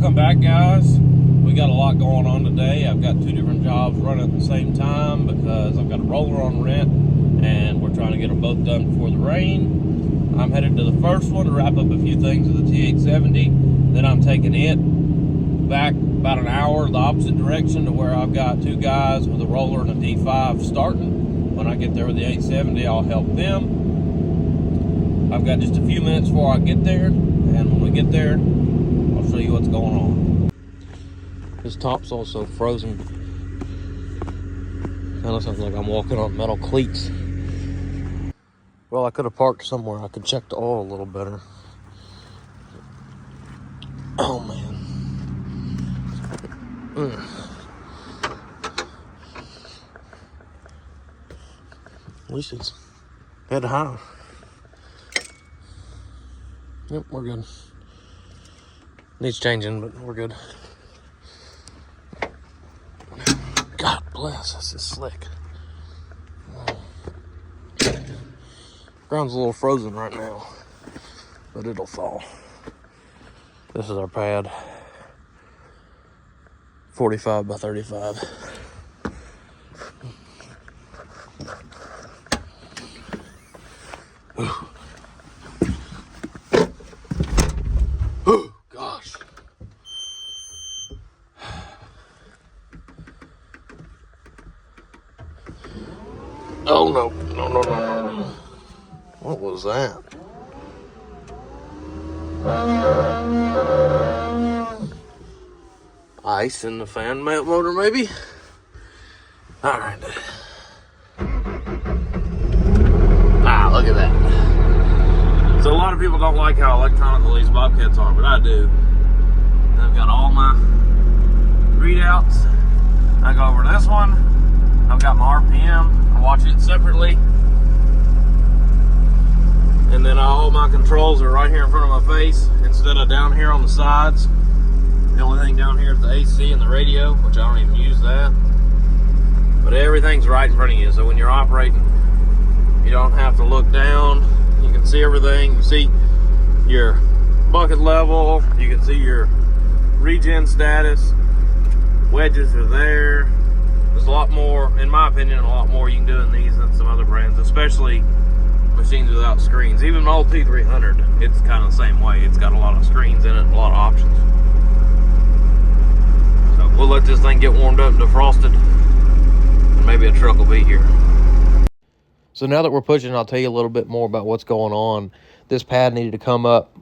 Welcome back, guys. We got a lot going on today. I've got two different jobs running at the same time because I've got a roller on rent and we're trying to get them both done before the rain. I'm headed to the first one to wrap up a few things with the T870. Then I'm taking it back about an hour the opposite direction to where I've got two guys with a roller and a D5 starting. When I get there with the 870, I'll help them. I've got just a few minutes before I get there, and when we get there, I'll show you what's going on. This top's also frozen. Kind of sounds like I'm walking on metal cleats. Well, I could have parked somewhere. I could check the oil a little better. Oh, man. At least it's head high. Yep, we're good. Needs changing, but we're good. God bless, this is slick. Ground's a little frozen right now, but it'll thaw. This is our pad. 45 by 35. Oh, gosh. Oh, no. No. What was that? Ice in the fan motor, maybe? All right. Ah, look at that. So a lot of people don't like how electronical these Bobcats are, but I do. I've got all my readouts. I go over this one. I've got my RPM. I watch it separately. And then all my controls are right here in front of my face instead of down here on the sides. The only thing down here is the AC and the radio, which I don't even use that. But everything's right in front of you, so when you're operating, you don't have to look down. You can see everything. You see your bucket level. You can see your regen status. Wedges are there. There's a lot more, in my opinion, a lot more you can do in these than some other brands, especially machines without screens. Even the old T300, it's kind of the same way. It's got a lot of screens in it, a lot of options. So we'll let this thing get warmed up and defrosted, and maybe a truck will be here. So now that we're pushing, I'll tell you a little bit more about what's going on. This pad needed to come up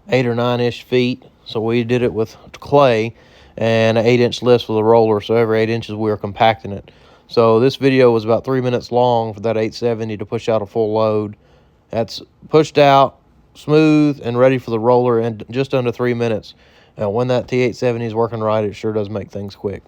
8 or 9-ish feet, so we did it with clay and an 8-inch list with a roller, so every 8 inches we were compacting it. So this video was about 3 minutes long for that 870 to push out a full load. That's pushed out, smooth, and ready for the roller in just under 3 minutes. Now, when that T870 is working right, it sure does make things quick.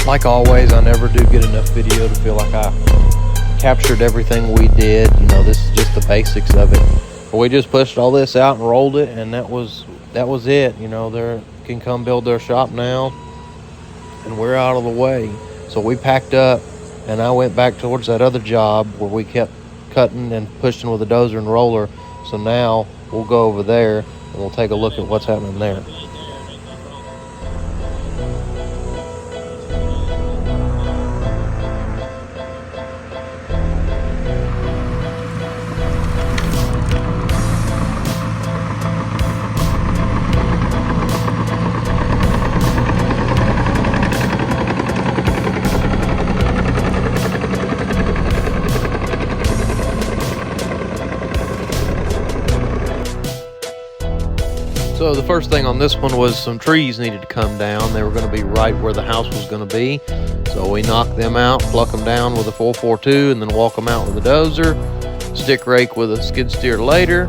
Like always, I never do get enough video to feel like I captured everything we did. You know, this is just the basics of it. But we just pushed all this out and rolled it, and that was it. You know, they can come build their shop now, and we're out of the way. So we packed up, and I went back towards that other job where we kept cutting and pushing with a dozer and roller. So now we'll go over there, and we'll take a look at what's happening there. So the first thing on this one was some trees needed to come down. They were going to be right where the house was going to be. So we knocked them out, pluck them down with a 442, and then walk them out with a dozer, stick rake with a skid steer later.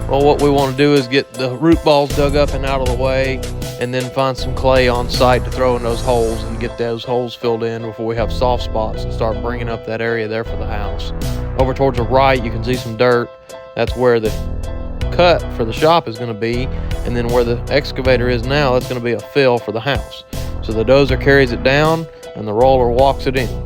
Well, what we want to do is get the root balls dug up and out of the way, and then find some clay on site to throw in those holes and get those holes filled in before we have soft spots and start bringing up that area there for the house. Over towards the right, you can see some dirt. That's where the cut for the shop is going to be, and then where the excavator is now, that's going to be a fill for the house. So the dozer carries it down and the roller walks it in.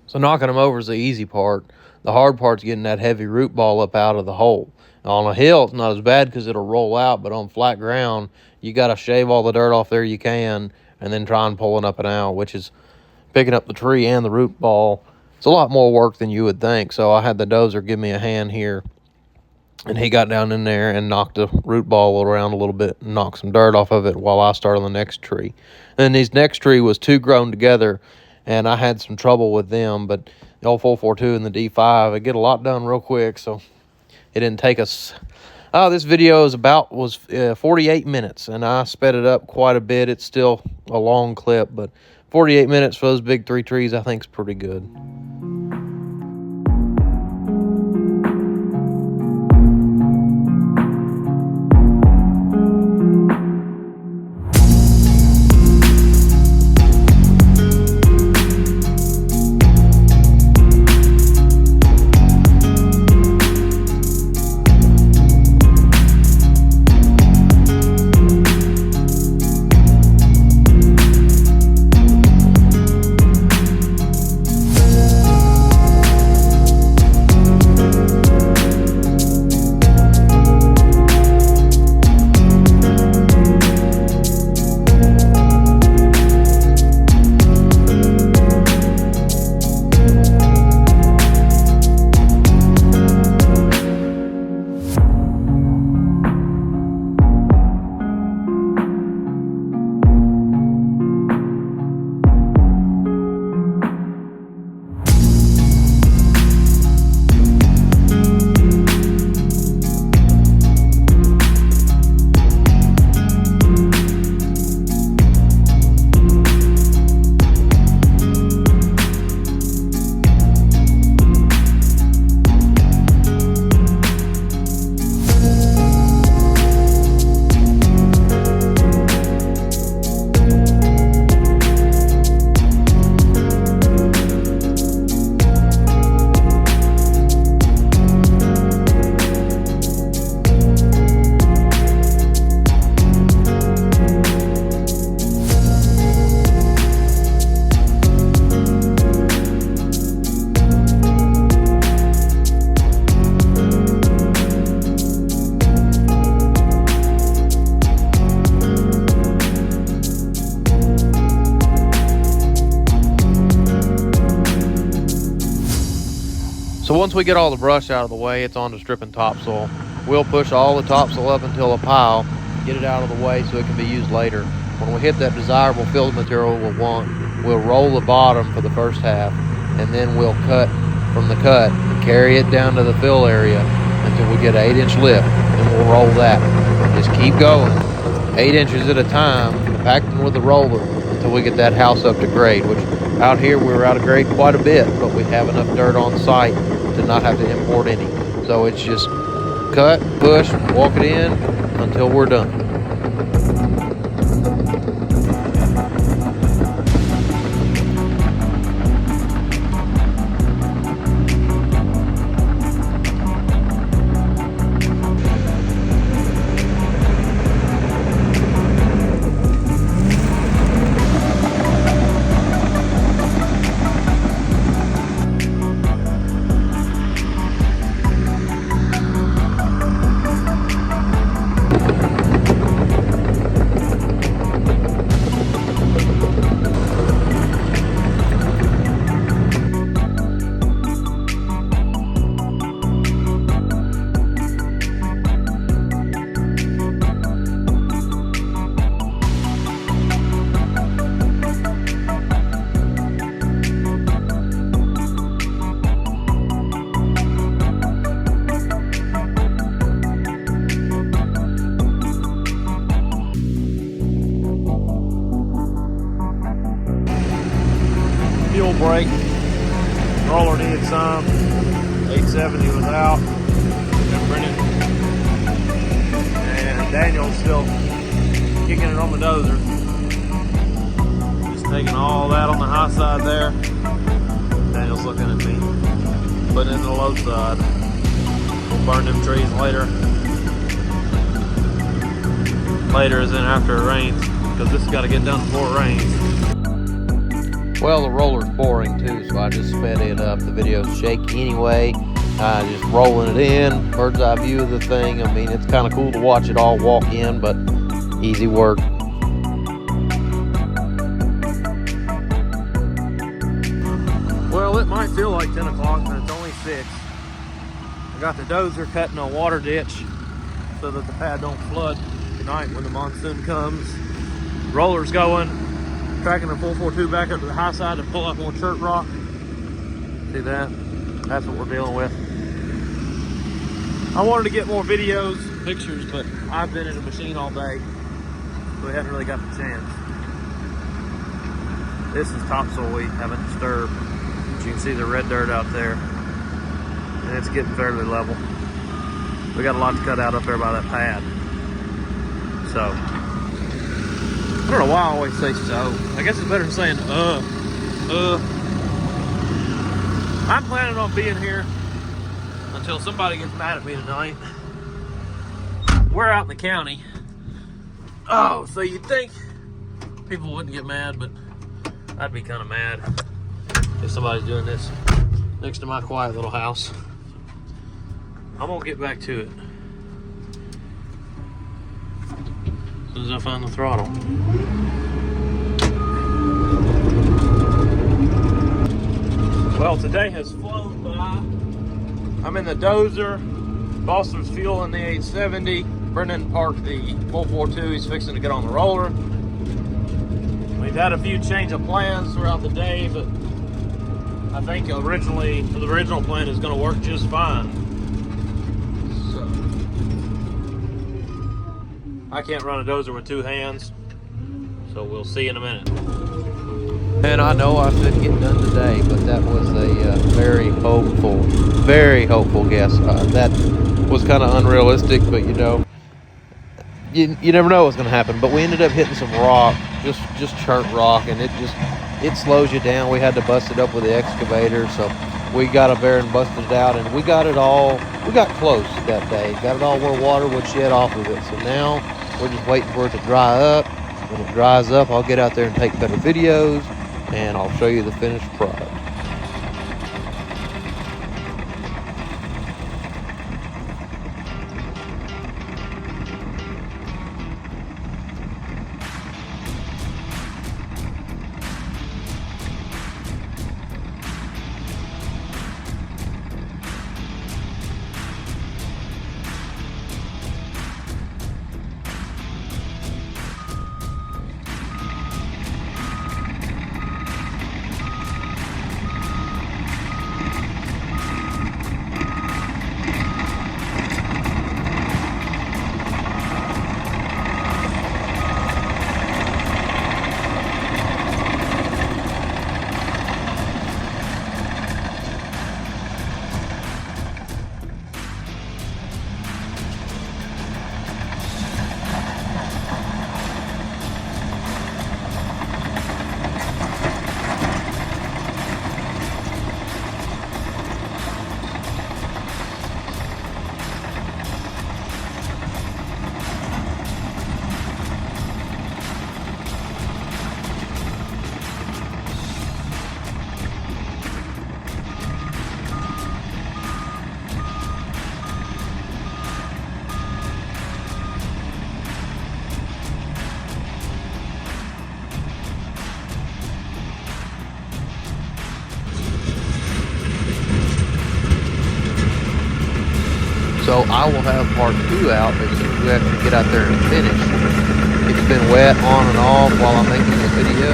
So knocking them over is the easy part. The hard part's getting that heavy root ball up out of the hole. Now, on a hill, it's not as bad because it'll roll out, but on flat ground, you got to shave all the dirt off there you can and then try and pull it up and out, which is picking up the tree and the root ball. It's a lot more work than you would think. So I had the dozer give me a hand here, and he got down in there and knocked the root ball around a little bit and knocked some dirt off of it while I started on the next tree. And this next tree was two grown together, and I had some trouble with them, but the old 442 and the D5, I get a lot done real quick, so it didn't take us. This video was 48 minutes, and I sped it up quite a bit. It's still a long clip, but 48 minutes for those big three trees I think is pretty good. So once we get all the brush out of the way, it's on to stripping topsoil. We'll push all the topsoil up until a pile, get it out of the way so it can be used later. When we hit that desirable fill material we'll want, we'll roll the bottom for the first half, and then we'll cut from the cut and carry it down to the fill area until we get an 8-inch lift, and we'll roll that. Just keep going, 8 inches at a time, compacting with the roller until we get that house up to grade, which out here we're out of grade quite a bit, but we have enough dirt on site to not have to import any. So it's just cut, push, walk it in until we're done. fuel break. Roller needed some. 870 was out. And Brennan and Daniel's still kicking it on the dozer. Just taking all that on the high side there. Daniel's looking at me. Putting it in the low side. We'll burn them trees later. Later is in after it rains, because this has got to get done before it rains. Well, the roller's boring too, so I just sped it up. The video's shaky anyway. Just rolling it in, bird's eye view of the thing. I mean, it's kind of cool to watch it all walk in, but easy work. Well, it might feel like 10 o'clock, but it's only 6. I got the dozer cutting a water ditch so that the pad don't flood tonight when the monsoon comes. Roller's going, tracking the 442 back up to the high side to pull up more chert rock. See that? That's what we're dealing with. I wanted to get more videos, pictures, but I've been in the machine all day, so we haven't really got the chance. This is topsoil we haven't disturbed. But you can see the red dirt out there, and it's getting fairly level. We got a lot to cut out up there by that pad. So, I don't know why I always say so. I guess it's better than saying, I'm planning on being here until somebody gets mad at me tonight. We're out in the county. Oh, so you'd think people wouldn't get mad, but I'd be kind of mad if somebody's doing this next to my quiet little house. I'm gonna get back to it as soon as I find the throttle. Well, today has flown by. I'm in the dozer. Boston's fueling the 870. Brennan parked the 442. He's fixing to get on the roller. We've had a few change of plans throughout the day, but I think the original plan is going to work just fine. So, I can't run a dozer with 2 hands, so we'll see in a minute. And I know I said get done today, but that was a very hopeful guess. That was kind of unrealistic, but you know, you never know what's going to happen. But we ended up hitting some rock, just chert rock, and it slows you down. We had to bust it up with the excavator, so we got a bearing busted out, and we got close that day. Got it all where water would shed off of it. So now we're just waiting for it to dry up. When it dries up, I'll get out there and take better videos, and I'll show you the finished product. So I will have part 2 out as soon as we actually get out there and finish. It's been wet on and off while I'm making the video,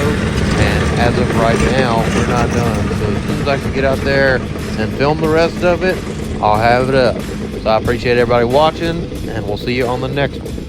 and as of right now, we're not done. So as soon as I can get out there and film the rest of it, I'll have it up. So I appreciate everybody watching, and we'll see you on the next one.